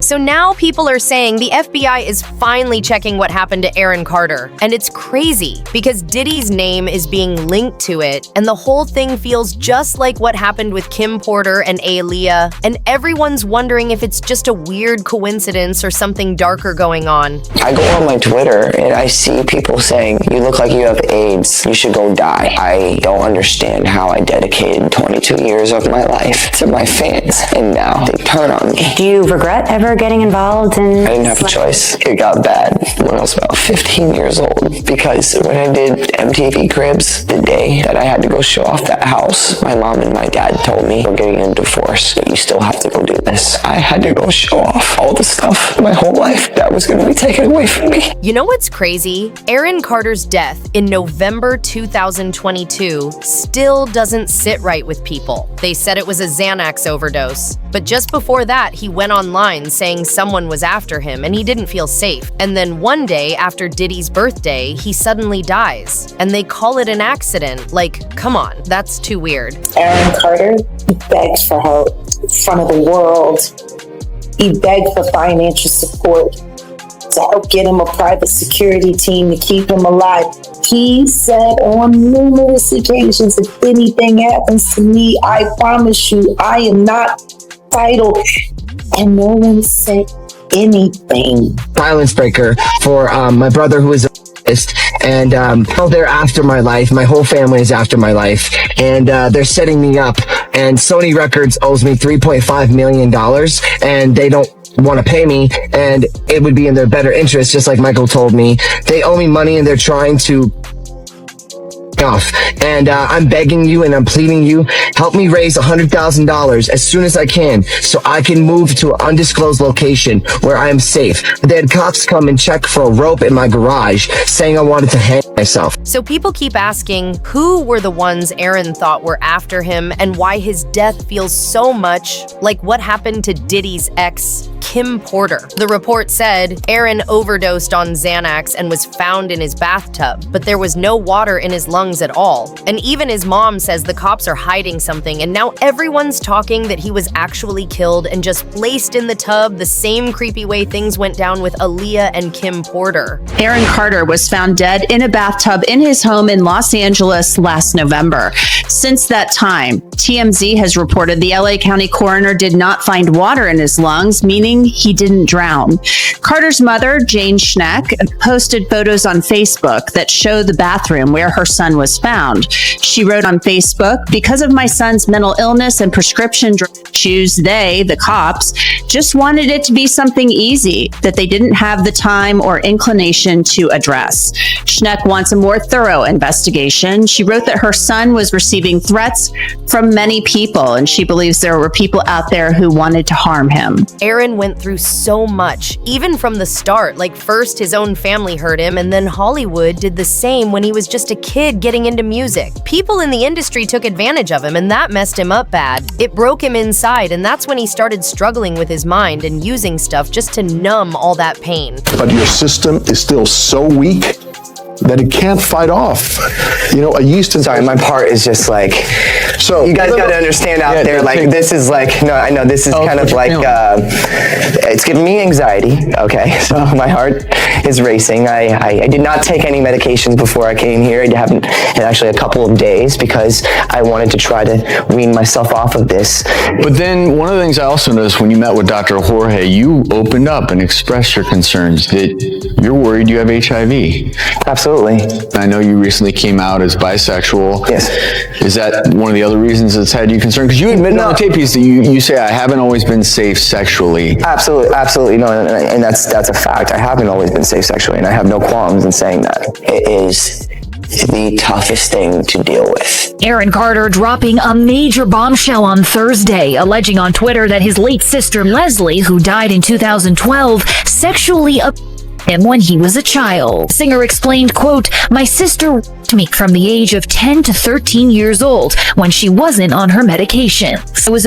So now people are saying the FBI is finally checking what happened to Aaron Carter. And it's crazy because Diddy's name is being linked to it, and the whole thing feels just like what happened with Kim Porter and Aaliyah, and everyone's wondering if it's just a weird coincidence or something darker going on. I go on my Twitter and I see people saying, you look like you have AIDS, you should go die. I don't understand how I dedicated 22 years of my life to my fans, and now they turn on me. Do you regret ever getting involved in... I didn't have a choice. It got bad when I was about 15 years old, because when I did MTV Cribs, the day that I had to go show off that house, my mom and my dad told me, we're getting a divorce, but you still have to go do this. I had to go show off all the stuff my whole life that was going to be taken away from me. You know what's crazy? Aaron Carter's death in November 2022 still doesn't sit right with people. They said it was a Xanax overdose. But just before that, he went online saying someone was after him and he didn't feel safe. And then one day after Diddy's birthday, he suddenly dies. And they call it an accident. Like, come on, that's too weird. Aaron Carter begged for help in front of the world. He begged for financial support to help get him a private security team to keep him alive. He said on numerous occasions, if anything happens to me, I promise you, I am not titled. And no one said anything. Silence breaker for my brother, who is a and they're after my life. My whole family is after my life, and they're setting me up. And Sony Records owes me $3.5 million, and they don't want to pay me, and it would be in their better interest, just like Michael told me. They owe me money, and they're trying to off. And I'm begging you and I'm pleading you, help me raise $100,000 as soon as I can so I can move to an undisclosed location where I am safe. They had cops come and check for a rope in my garage saying I wanted to hang myself. So people keep asking who were the ones Aaron thought were after him and why his death feels so much like what happened to Diddy's ex, Kim Porter. The report said Aaron overdosed on Xanax and was found in his bathtub, but there was no water in his lungs at all. And even his mom says the cops are hiding something, and now everyone's talking that he was actually killed and just placed in the tub the same creepy way things went down with Aaliyah and Kim Porter. Aaron Carter was found dead in a bathtub in his home in Los Angeles last November. Since that time, TMZ has reported the LA County coroner did not find water in his lungs, meaning he didn't drown. Carter's mother, Jane Schneck, posted photos on Facebook that show the bathroom where her son was found. She wrote on Facebook, because of my son's mental illness and prescription drug issues, they, the cops, just wanted it to be something easy that they didn't have the time or inclination to address. Schneck wants a more thorough investigation. She wrote that her son was receiving threats from many people, and she believes there were people out there who wanted to harm him. Aaron went through so much, even from the start. Like, first his own family hurt him, and then Hollywood did the same when he was just a kid getting into music. People in the industry took advantage of him, and that messed him up bad. It broke him inside, and that's when he started struggling with his mind and using stuff just to numb all that pain. But your system is still so weak that it can't fight off. You know, a yeast infection. Sorry, my part is just like, so you guys got to understand out there, like, this is like, no, I know this is kind of like, it's giving me anxiety, okay? So my heart is racing. I did not take any medications before I came here. I haven't in actually a couple of days because I wanted to try to wean myself off of this. But then one of the things I also noticed when you met with Dr. Jorge, you opened up and expressed your concerns that you're worried you have HIV. Absolutely. I know you recently came out as bisexual. Yes. Is that one of the other reasons that's had you concerned? Because you admit on the tape piece that you say, I haven't always been safe sexually. Absolutely. No, and that's a fact. I haven't always been safe sexually, and I have no qualms in saying that. It is the toughest thing to deal with. Aaron Carter dropping a major bombshell on Thursday, alleging on Twitter that his late sister Leslie, who died in 2012, sexually him when he was a child. The singer explained, quote, "My sister raped me from the age of 10 to 13 years old when she wasn't on her medication. I was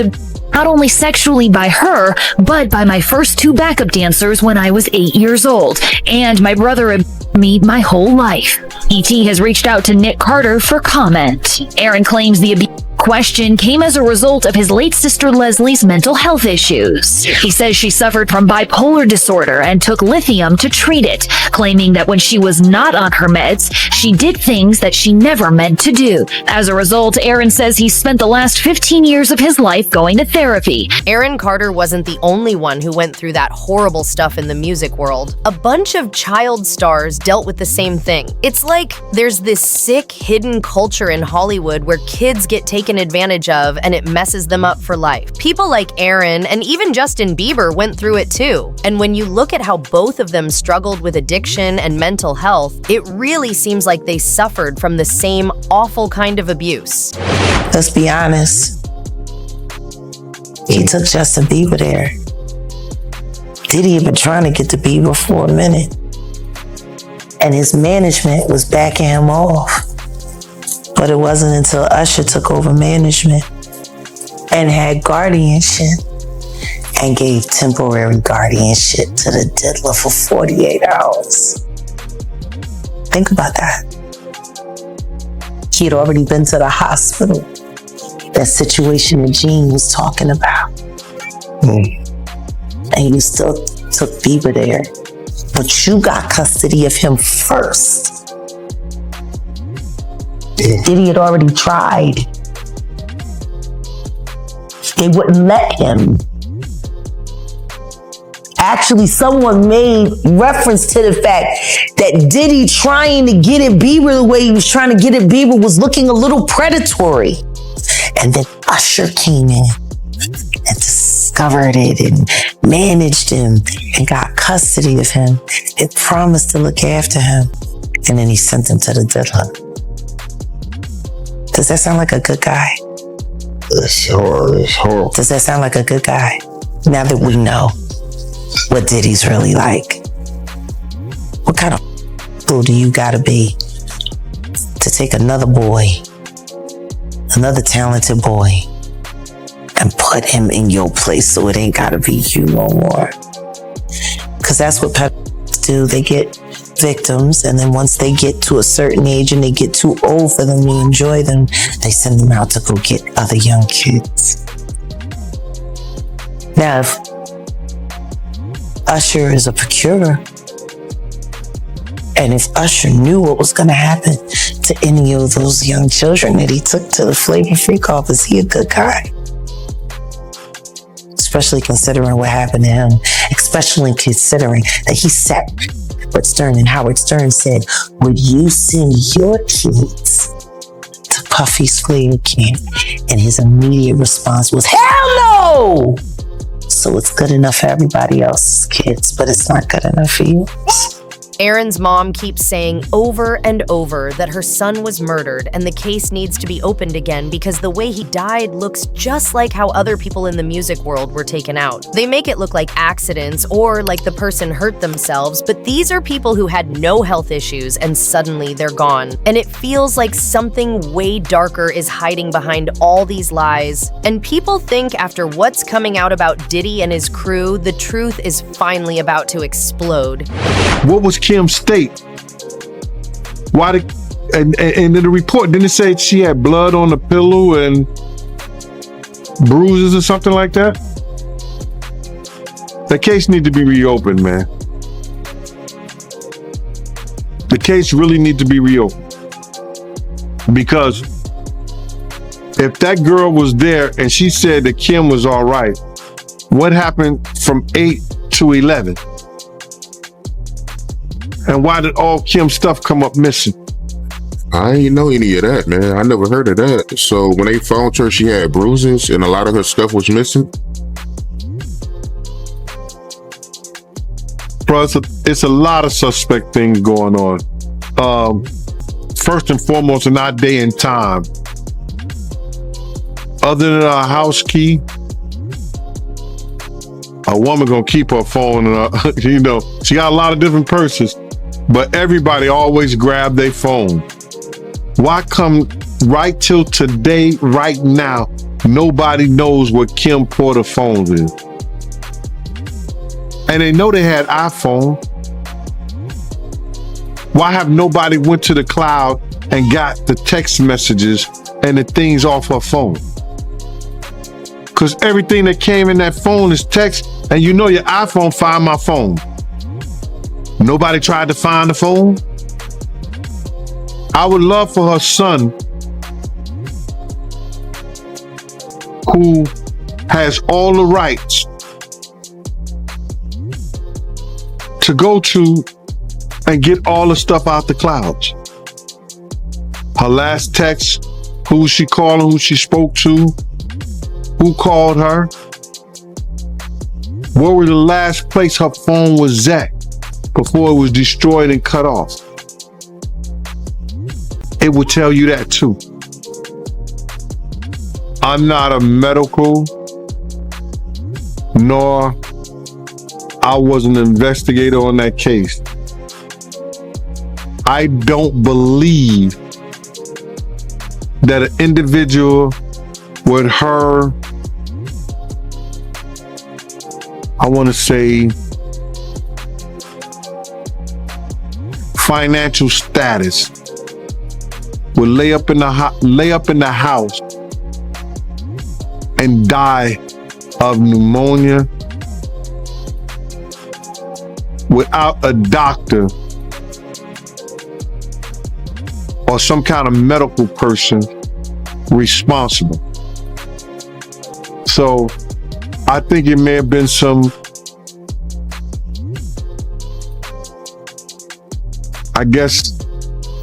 not only sexually by her, but by my first two backup dancers when I was 8 years old, and my brother abused me my whole life." ET has reached out to Nick Carter for comment. Aaron claims the abuse question came as a result of his late sister Leslie's mental health issues. He says she suffered from bipolar disorder and took lithium to treat it, claiming that when she was not on her meds, she did things that she never meant to do. As a result, Aaron says he spent the last 15 years of his life going to therapy. Aaron Carter wasn't the only one who went through that horrible stuff in the music world. A bunch of child stars dealt with the same thing. It's like there's this sick, hidden culture in Hollywood where kids get taken advantage of and it messes them up for life. People like Aaron and even Justin Bieber went through it too. And when you look at how both of them struggled with addiction and mental health, it really seems like they suffered from the same awful kind of abuse. Let's be honest. He took Justin Bieber there. Diddy had been trying to get to Bieber for a minute. And his management was backing him off. But it wasn't until Usher took over management and had guardianship and gave temporary guardianship to the diddler for 48 hours. Think about that. He had already been to the hospital. That situation that Gene was talking about. And you still took Bieber there. But you got custody of him first. Diddy had already tried. They wouldn't let him. Actually, someone made reference to the fact that Diddy trying to get at Bieber the way he was trying to get at Bieber was looking a little predatory. And then Usher came in and discovered it and managed him and got custody of him and promised to look after him. And then he sent him to the diddler. Does that sound like a good guy? It's horrible. Does that sound like a good guy? Now that we know what Diddy's really like, what kind of fool do you gotta be to take another boy, another talented boy, and put him in your place so it ain't gotta be you no more? Because that's what pedophiles do. They get victims, and then once they get to a certain age and they get too old for them to enjoy them, they send them out to go get other young kids. Now, if Usher is a procurer, and if Usher knew what was going to happen to any of those young children that he took to the Flavor Freak office, he a good guy. Especially considering what happened to him, especially considering that he sat Howard Stern, and Howard Stern said, would you send your kids to Puffy's Flavor Camp? And his immediate response was, hell no! So it's good enough for everybody else's kids, but it's not good enough for you. Aaron's mom keeps saying over and over that her son was murdered and the case needs to be opened again because the way he died looks just like how other people in the music world were taken out. They make it look like accidents or like the person hurt themselves, but these are people who had no health issues and suddenly they're gone. And it feels like something way darker is hiding behind all these lies. And people think after what's coming out about Diddy and his crew, the truth is finally about to explode. What was Kim's state? Why did and in the report didn't it say she had blood on the pillow and bruises or something like that? The case needs to be reopened, man. The case really needs to be reopened. Because if that girl was there and she said that Kim was all right, what happened from 8 to 11? And why did all Kim's stuff come up missing? I ain't know any of that, man. I never heard of that. So when they found her, she had bruises and a lot of her stuff was missing? Bro, it's a lot of suspect things going on. First and foremost, in our day and time, other than our house key, a woman gonna keep her phone and you know, she got a lot of different purses, but everybody always grab their phone. Why come right till today, right now, nobody knows what Kim Porter phone is? And they know they had iPhone. Why have nobody went to the cloud and got the text messages and the things off her phone. Because everything that came in that phone is text, and you know your iPhone find my phone. Nobody tried to find the phone. I would love for her son, who has all the rights to go to and get all the stuff out the clouds. Her last text, who she calling, who she spoke to, who called her, where was the last place her phone was at before it was destroyed and cut off. It will tell you that too. I'm not a medical, nor I was an investigator on that case. I don't believe that an individual with her, I want to say, financial status would lay up in the house and die of pneumonia without a doctor or some kind of medical person responsible. So I think it may have been some, I guess,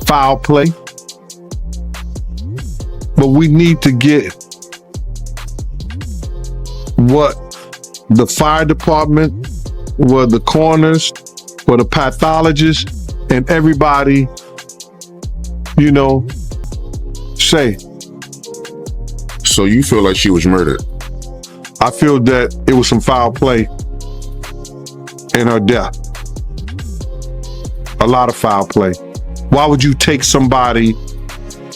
foul play. But we need to get what the fire department, what the coroners, what the pathologists, and everybody, say. So you feel like she was murdered? I feel that it was some foul play in her death. A lot of foul play. Why would you take somebody's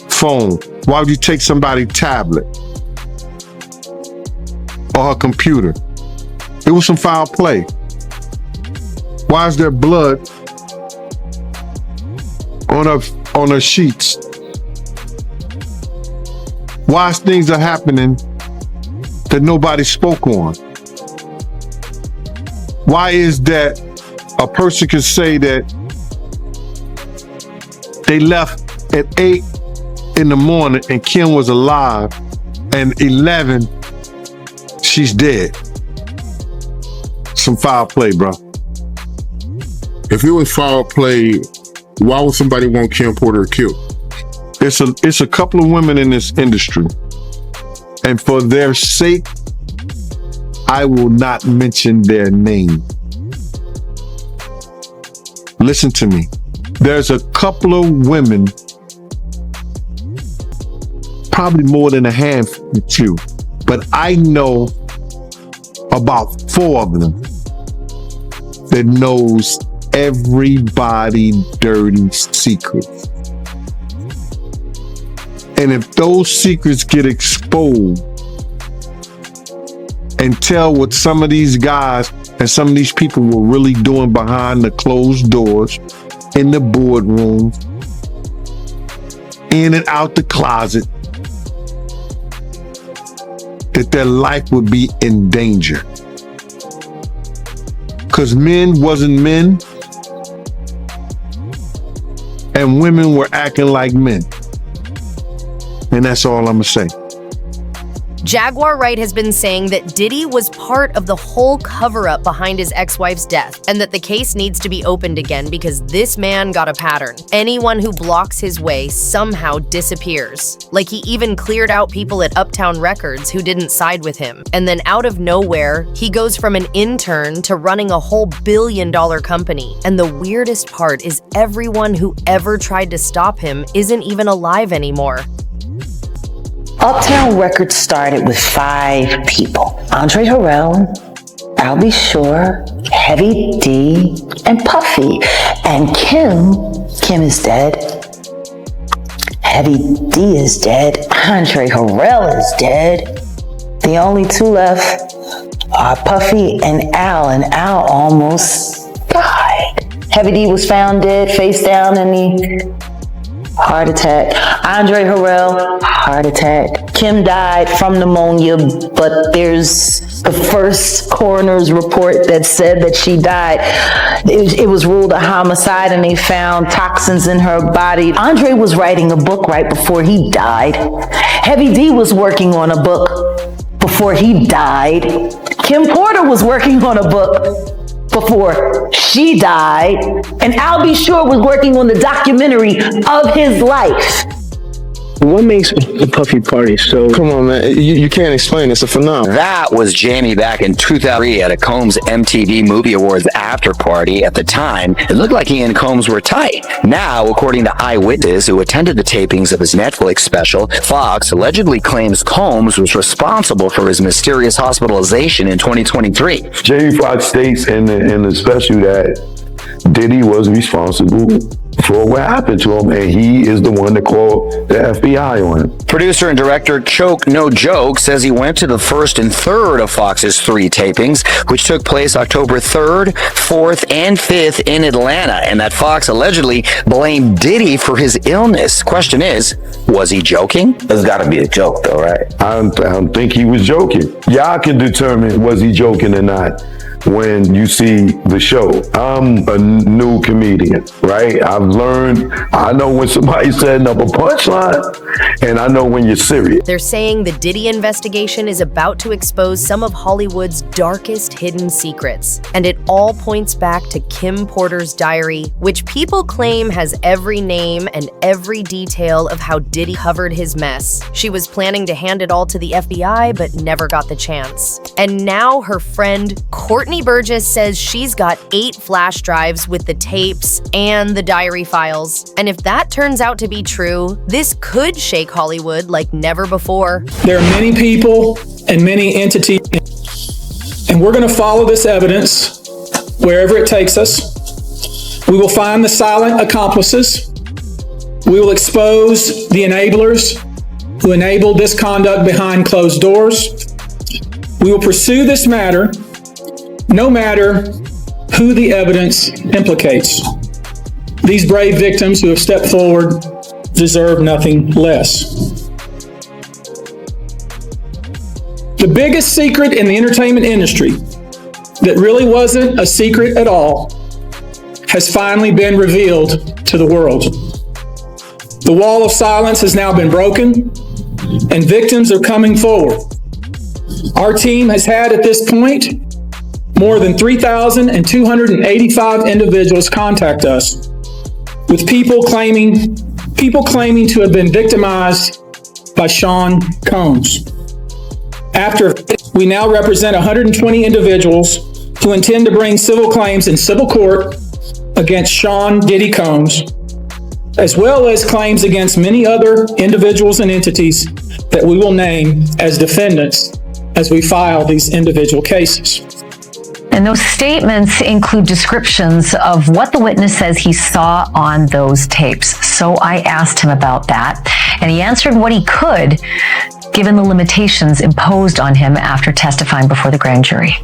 phone? Why would you take somebody's tablet or her computer? It was some foul play. Why is there blood on her sheets? Why is things are happening that nobody spoke on? Why is that a person can say that they left at 8 in the morning and Kim was alive, and 11, she's dead? Some foul play, bro. If it was foul play, why would somebody want Kim Porter killed? It's a couple of women in this industry, and for their sake, I will not mention their name. Listen to me. There's a couple of women, probably more than a handful, but I know about 4 of them that knows everybody's dirty secrets. And if those secrets get exposed and tell what some of these guys and some of these people were really doing behind the closed doors, in the boardroom, in and out the closet, that their life would be in danger. Because men wasn't men, and women were acting like men. And that's all I'm gonna say. Jaguar Wright has been saying that Diddy was part of the whole cover-up behind his ex-wife's death, and that the case needs to be opened again because this man got a pattern. Anyone who blocks his way somehow disappears. Like, he even cleared out people at Uptown Records who didn't side with him. And then out of nowhere, he goes from an intern to running a whole billion-dollar company. And the weirdest part is everyone who ever tried to stop him isn't even alive anymore. Uptown Records started with 5 people: Andre Harrell, I'll Be Sure, Heavy D, and Puffy. And Kim is dead. Heavy D is dead. Andre Harrell is dead. The only 2 left are Puffy and Al almost died. Heavy D was found dead, face down in the heart attack. Andre Harrell, heart attack. Kim died from pneumonia, but there's the first coroner's report that said that she died. It was ruled a homicide, and they found toxins in her body. Andre was writing a book right before he died. Heavy D was working on a book before he died. Kim Porter was working on a book before she died, and Al B. Shore was working on the documentary of his life. What makes a Puffy party so... Come on, man. You can't explain. It's a phenomenon. That was Jamie back in 2003 at a Combs MTV Movie Awards after party. At the time, it looked like he and Combs were tight. Now, according to eyewitnesses who attended the tapings of his Netflix special, Fox allegedly claims Combs was responsible for his mysterious hospitalization in 2023. Jamie Foxx states in the special that Diddy was responsible for what happened to him, and he is the one that called the FBI on him. Producer and director Choke No Joke says he went to the first and third of Fox's 3 tapings, which took place October 3rd, 4th, and 5th in Atlanta, and that Fox allegedly blamed Diddy for his illness. Question is, was he joking? There's got to be a joke, though, right? I don't think he was joking. Y'all can determine was he joking or not when you see the show. I'm a new comedian, right? I know when somebody's setting up a punchline, and I know when you're serious. They're saying the Diddy investigation is about to expose some of Hollywood's darkest hidden secrets. And it all points back to Kim Porter's diary, which people claim has every name and every detail of how Diddy covered his mess. She was planning to hand it all to the FBI, but never got the chance. And now her friend, Courtney Burgess, says she's got 8 flash drives with the tapes and the diary files. And if that turns out to be true, this could shake Hollywood like never before. There are many people and many entities, and we're going to follow this evidence wherever it takes us. We will find the silent accomplices. We will expose the enablers who enabled this conduct behind closed doors. We will pursue this matter no matter who the evidence implicates. These brave victims who have stepped forward deserve nothing less. The biggest secret in the entertainment industry that really wasn't a secret at all has finally been revealed to the world. The wall of silence has now been broken, and victims are coming forward. Our team has had at this point more than 3,285 individuals contact us with people claiming to have been victimized by Sean Combs. After we now represent 120 individuals who intend to bring civil claims in civil court against Sean Diddy Combs, as well as claims against many other individuals and entities that we will name as defendants as we file these individual cases. And those statements include descriptions of what the witness says he saw on those tapes. So I asked him about that, and he answered what he could, given the limitations imposed on him after testifying before the grand jury.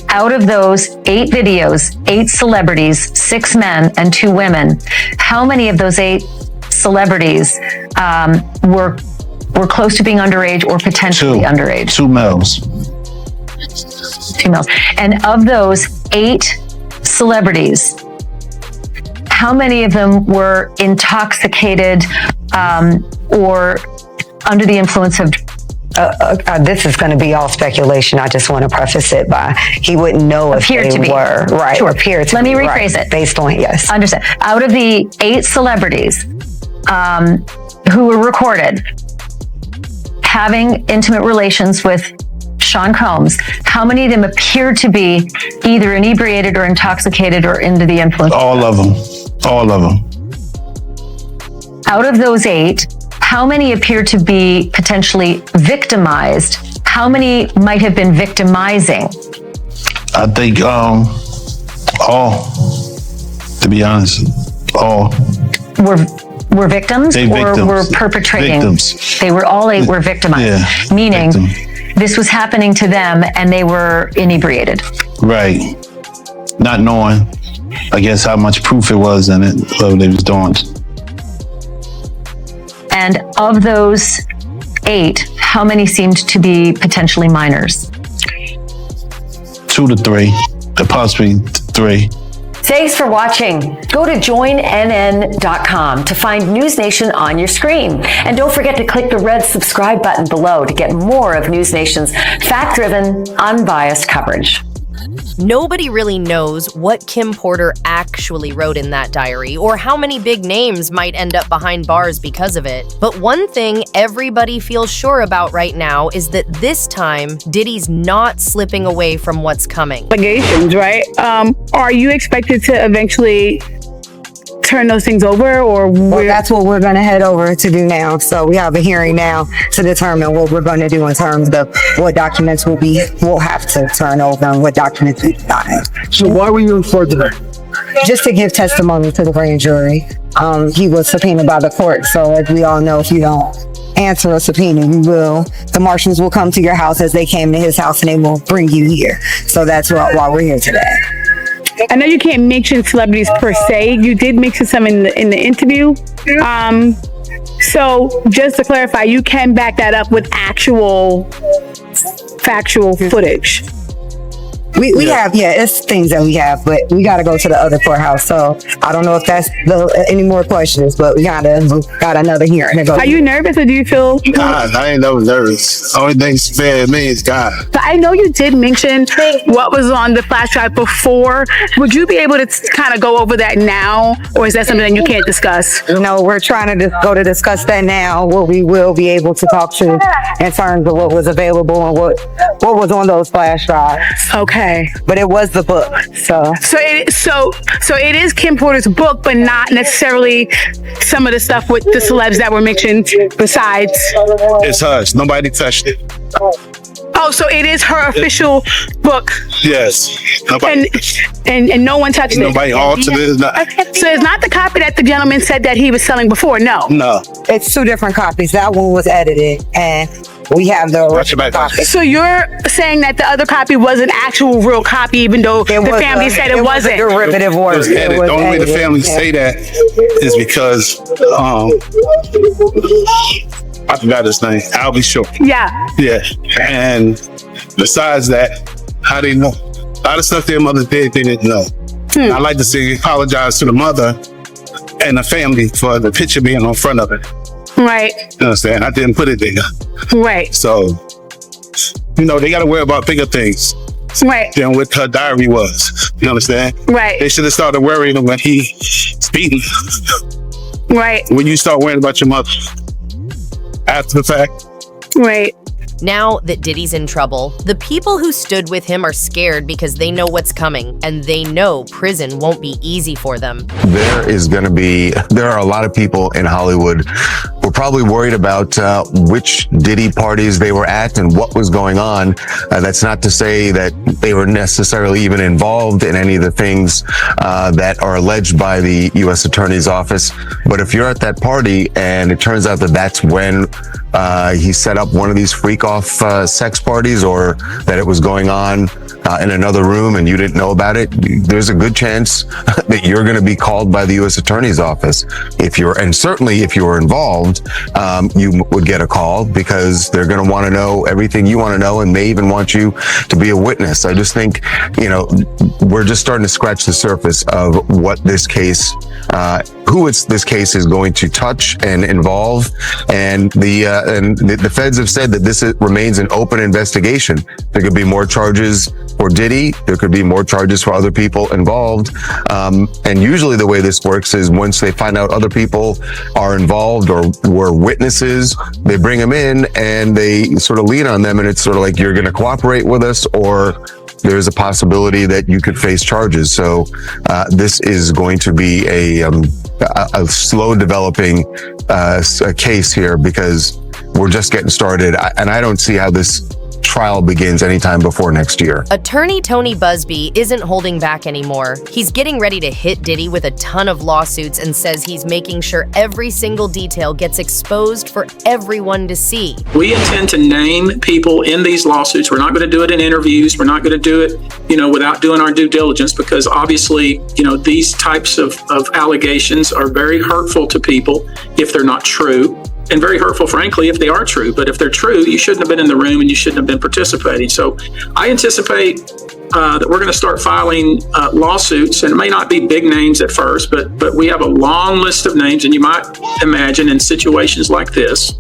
Out of those 8 videos, 8 celebrities, 6 men and 2 women, how many of those 8 celebrities were close to being underage or potentially underage? 2 males. 2 males. And of those 8 celebrities, how many of them were intoxicated or under the influence of this is going to be all speculation. I just want to preface it by he wouldn't know if they were. Right. Sure. Appear to Let me be, rephrase right, it. Based on, yes. Understand. Out of the 8 celebrities who were recorded having intimate relations with Sean Combs, how many of them appeared to be either inebriated or intoxicated or under the influence? All of them. All of them. Out of those 8, how many appear to be potentially victimized? How many might have been victimizing? I think all, to be honest, all. Were victims or were perpetrating? Victims. They were all 8 were victimized, meaning this was happening to them and they were inebriated. Right. Not knowing. against how much proof it was and what they was doing. And of those 8, how many seemed to be potentially minors? 2 to 3, possibly 3. Thanks for watching. Go to joinnn.com to find News Nation on your screen. And don't forget to click the red subscribe button below to get more of News Nation's fact-driven, unbiased coverage. Nobody really knows what Kim Porter actually wrote in that diary or how many big names might end up behind bars because of it. But one thing everybody feels sure about right now is that this time, Diddy's not slipping away from what's coming. Allegations, right? Are you expected to eventually turn those things over, or well, that's what we're going to head over to do now. So we have a hearing now to determine what we're going to do in terms of what documents we'll have to turn over and what documents we not have. So why were you in court today? Just to give testimony to the grand jury. He was subpoenaed by the court, so as we all know, if you don't answer a subpoena, the marshals will come to your house as they came to his house and they will bring you here. So that's why we're here today. I know you can't mention celebrities per se. You did mention some in the interview. So just to clarify, you can back that up with actual factual footage. We have, it's things that we have, but we got to go to the other courthouse. So I don't know if that's any more questions, but we got another hearing to go. Are you nervous, or do you feel? God, I ain't never nervous. Only thing scared me is God. So I know you did mention what was on the flash drive before. Would you be able to kind of go over that now, or is that something that you can't discuss? No, we're trying to discuss that now. What we will be able to talk to in terms of what was available and what was on those flash drives. Okay. But it was the book, so it is Kim Porter's book, but not necessarily some of the stuff with the celebs that were mentioned besides. It's hers. Nobody touched it. Oh, so it is her official book. Yes. And no one touched it. Nobody altered it. So it's not the copy that the gentleman said that he was selling before. No. It's 2 different copies. That one was edited, and we have the original copy. So you're saying that the other copy was an actual real copy, even though the family said it wasn't? It was a derivative work. The only way the family say that is because I forgot his name. I'll be sure. Yeah. Yeah. And besides that, how they know? A lot of stuff their mother did, they didn't know. I'd like to say apologize to the mother and the family for the picture being on front of it. Right. You understand? I didn't put it there. Right. So, they got to worry about bigger things. Right. Than what her diary was. You understand? Right. They should have started worrying when he's speeding. Right. When you start worrying about your mother after the fact. Right. Now that Diddy's in trouble, the people who stood with him are scared because they know what's coming, and they know prison won't be easy for them. There are a lot of people in Hollywood who are probably worried about which Diddy parties they were at and what was going on. That's not to say that they were necessarily even involved in any of the things that are alleged by the U.S. Attorney's Office. But if you're at that party and it turns out that that's when he set up one of these freak-off sex parties, or that it was going on in another room and you didn't know about it, there's a good chance that you're going to be called by the U.S. Attorney's Office. And certainly if you were involved, you would get a call because they're going to want to know everything you want to know and may even want you to be a witness. I just think, we're just starting to scratch the surface of what this case, this case is going to touch and involve. And the feds have said that this remains an open investigation. There could be more charges for Diddy. There could be more charges for other people involved. And usually the way this works is once they find out other people are involved or were witnesses, they bring them in and they sort of lean on them. And it's sort of like, you're going to cooperate with us, or there's a possibility that you could face charges. So this is going to be a slow developing case here because we're just getting started. And I don't see how this trial begins anytime before next year. Attorney Tony Busby isn't holding back anymore. He's getting ready to hit Diddy with a ton of lawsuits and says he's making sure every single detail gets exposed for everyone to see. We intend to name people in these lawsuits. We're not going to do it in interviews. We're not going to do it, without doing our due diligence, because obviously, these types of allegations are very hurtful to people if they're not true, and very hurtful, frankly, if they are true. But if they're true, you shouldn't have been in the room and you shouldn't have been participating. So I anticipate that we're going to start filing lawsuits, and it may not be big names at first, but we have a long list of names. And you might imagine in situations like this,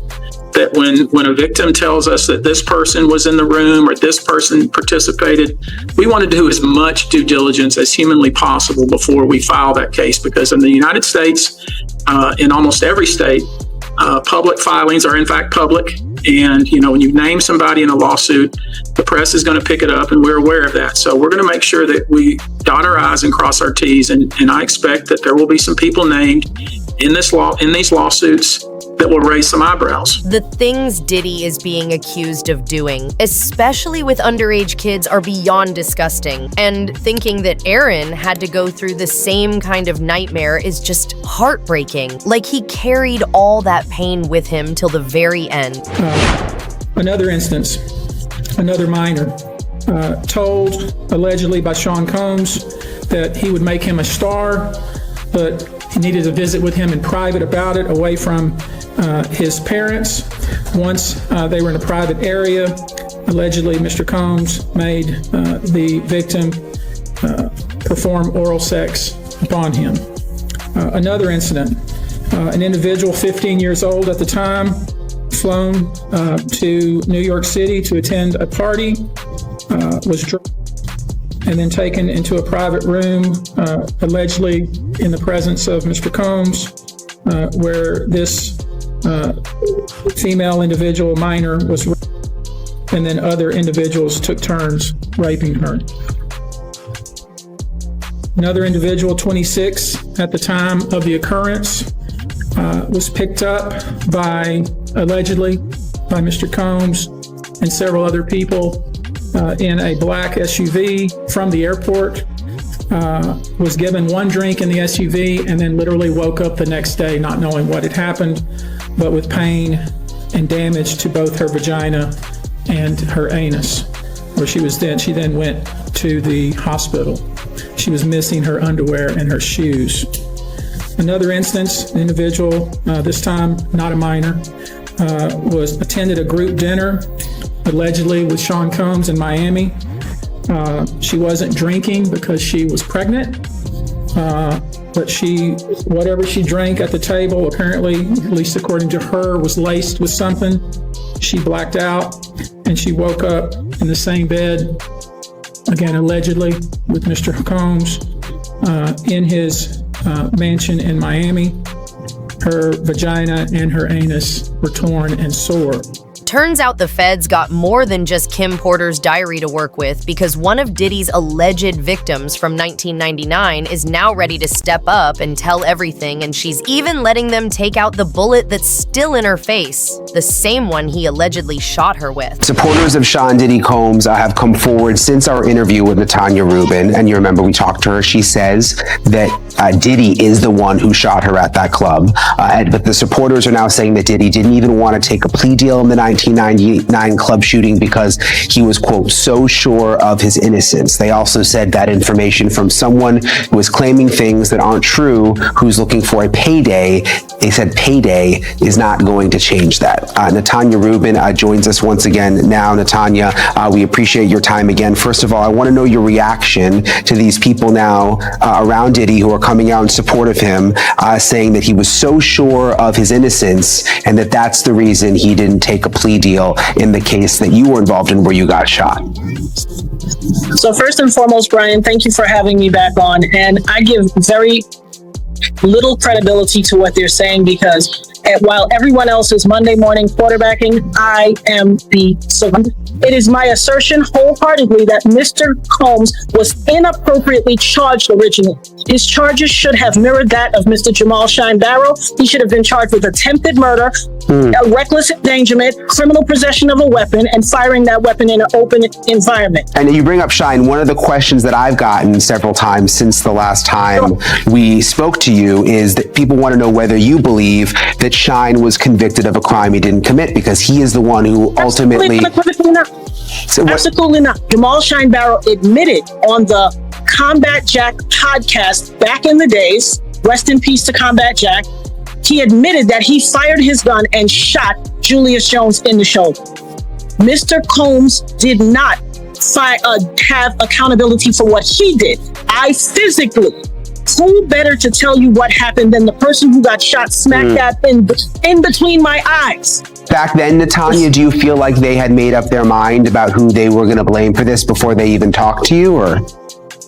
that when a victim tells us that this person was in the room or this person participated, we want to do as much due diligence as humanly possible before we file that case, because in the United States, in almost every state, public filings are in fact public. And, when you name somebody in a lawsuit, the press is going to pick it up, and we're aware of that. So we're going to make sure that we dot our I's and cross our T's. And I expect that there will be some people named in these lawsuits that will raise some eyebrows. The things Diddy is being accused of doing, especially with underage kids, are beyond disgusting. And thinking that Aaron had to go through the same kind of nightmare is just heartbreaking. Like he carried all that pain with him till the very end. Another instance, another minor, told allegedly by Sean Combs that he would make him a star, but he needed to visit with him in private about it, away from his parents. Once they were in a private area, allegedly Mr. Combs made the victim perform oral sex upon him. Another incident, an individual 15 years old at the time, flown to New York City to attend a party, was drunk and then taken into a private room, allegedly in the presence of Mr. Combs, where this female individual, minor, was raped, and then other individuals took turns raping her. Another individual, 26 at the time of the occurrence, was picked up allegedly by Mr. Combs and several other people in a black SUV from the airport, was given one drink in the SUV, and then literally woke up the next day not knowing what had happened, but with pain and damage to both her vagina and her anus, where she then went to the hospital. She was missing her underwear and her shoes. Another instance, an individual, this time not a minor, attended a group dinner, allegedly with Sean Combs in Miami. She wasn't drinking because she was pregnant, but whatever she drank at the table, apparently, at least according to her, was laced with something. She blacked out, and she woke up in the same bed, again, allegedly, with Mr. Combs in his mansion in Miami. Her vagina and her anus were torn and sore. Turns out the feds got more than just Kim Porter's diary to work with, because one of Diddy's alleged victims from 1999 is now ready to step up and tell everything, and she's even letting them take out the bullet that's still in her face, the same one he allegedly shot her with. Supporters of Sean Diddy Combs have come forward since our interview with Natanya Rubin, and you remember we talked to her. She says that Diddy is the one who shot her at that club, but the supporters are now saying that Diddy didn't even want to take a plea deal in the 1999 club shooting because he was, quote, so sure of his innocence. They also said that information from someone who was claiming things that aren't true, who's looking for a payday. They said payday is not going to change that. Natanya Rubin joins us once again now. Natanya, we appreciate your time again. First of all, I want to know your reaction to these people now around Diddy who are coming out in support of him, saying that he was so sure of his innocence and that that's the reason he didn't take a plea deal in the case that you were involved in where you got shot. So first and foremost, Brian, thank you for having me back on. And I give very little credibility to what they're saying, because And while everyone else is Monday morning quarterbacking, I am the survivor. It is my assertion wholeheartedly that Mr. Combs was inappropriately charged originally. His charges should have mirrored that of Mr. Jamal Shine Barrow. He should have been charged with attempted murder, a reckless endangerment, criminal possession of a weapon, and firing that weapon in an open environment. And you bring up Shine. One of the questions that I've gotten several times since the last time we spoke to you is that people want to know whether you believe that Shine was convicted of a crime he didn't commit, because he is the one who ultimately... Absolutely not. Absolutely not. Jamal Shine Barrow admitted on the Combat Jack podcast back in the days, rest in peace to Combat Jack, he admitted that he fired his gun and shot Julius Jones in the shoulder. Mr. Combs did not have accountability for what he did. I physically, who better to tell you what happened than the person who got shot smack dab in between my eyes? Back then, Natanya, do you feel like they had made up their mind about who they were going to blame for this before they even talked to you, or?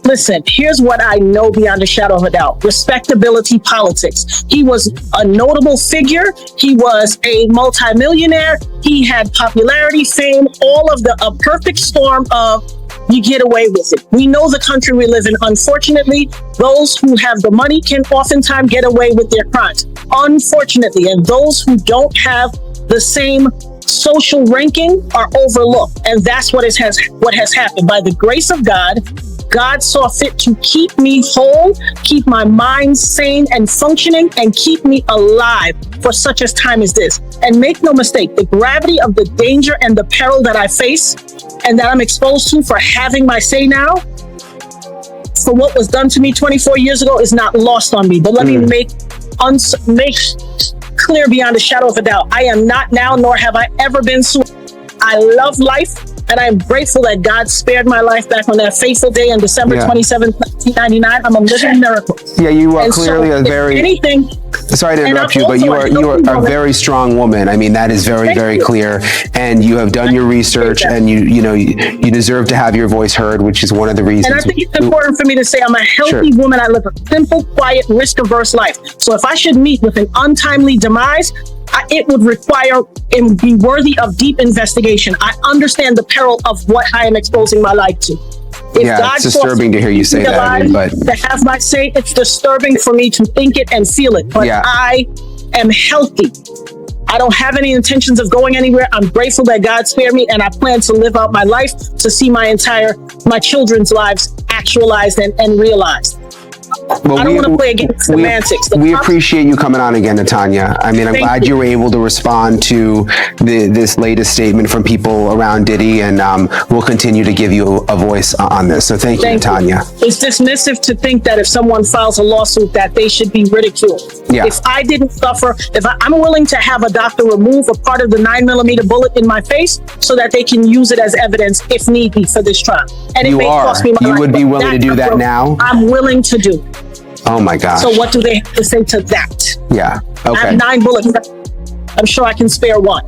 Listen, here's what I know beyond a shadow of a doubt. Respectability politics. He was a notable figure. He was a multimillionaire. He had popularity, fame, all of a perfect storm of you get away with it. We know the country we live in. Unfortunately, those who have the money can oftentimes get away with their crimes. Unfortunately, and those who don't have the same social ranking are overlooked. And that's what has happened. By the grace of God, God saw fit to keep me whole, keep my mind sane and functioning, and keep me alive for such a time as this. And make no mistake, the gravity of the danger and the peril that I face and that I'm exposed to for having my say now, for what was done to me 24 years ago, is not lost on me. But let me make clear beyond a shadow of a doubt, I am not now, nor have I ever been suicidal. I love life. And I'm grateful that God spared my life back on that fateful day on December 27th, 1999. I'm a living miracle. Yeah, you are And clearly so, a very... anything, Sorry to and interrupt I'm you, but you also are a very strong woman. I mean, that is very, Thank very you. clear. And you have done your research, and you deserve to have your voice heard, which is one of the reasons. And I think it's important for me to say I'm a healthy woman. I live a simple, quiet, risk-averse life. So if I should meet with an untimely demise, it would require and be worthy of deep investigation. I understand the peril of what I am exposing my life to. If God it's disturbing to hear you say that. I mean, but to have my say, it's disturbing for me to think it and feel it. But I am healthy. I don't have any intentions of going anywhere. I'm grateful that God spared me, and I plan to live out my life to see my children's lives actualized and realized. Well, I don't want to play against semantics. We appreciate you coming on again, Natanya. I mean, I'm glad you were able to respond to this latest statement from people around Diddy, and we'll continue to give you a voice on this. So thank you, Natanya. It's dismissive to think that if someone files a lawsuit that they should be ridiculed. Yeah. If I didn't suffer, I'm willing to have a doctor remove a part of the 9mm bullet in my face so that they can use it as evidence if need be for this trial. And it may cost me my life. You would be willing to do that now? I'm willing to do. Oh my gosh. So what do they have to say to that? Yeah. Okay. I have 9 bullets. I'm sure I can spare one.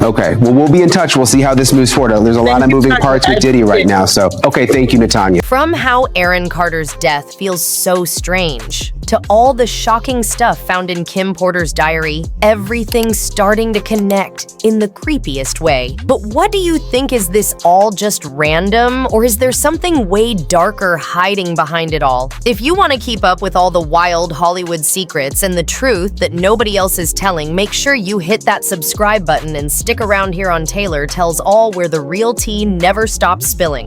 Okay. Well, we'll be in touch. We'll see how this moves forward. There's a lot of moving parts with Diddy right now. So, okay. Thank you, Natanya. From how Aaron Carter's death feels so strange to all the shocking stuff found in Kim Porter's diary, everything's starting to connect in the creepiest way. But what do you think? Is this all just random, or is there something way darker hiding behind it all? If you want to keep up with all the wild Hollywood secrets and the truth that nobody else is telling, make sure you hit that subscribe button and stick around here on Taylor Tells All, where the real tea never stops spilling.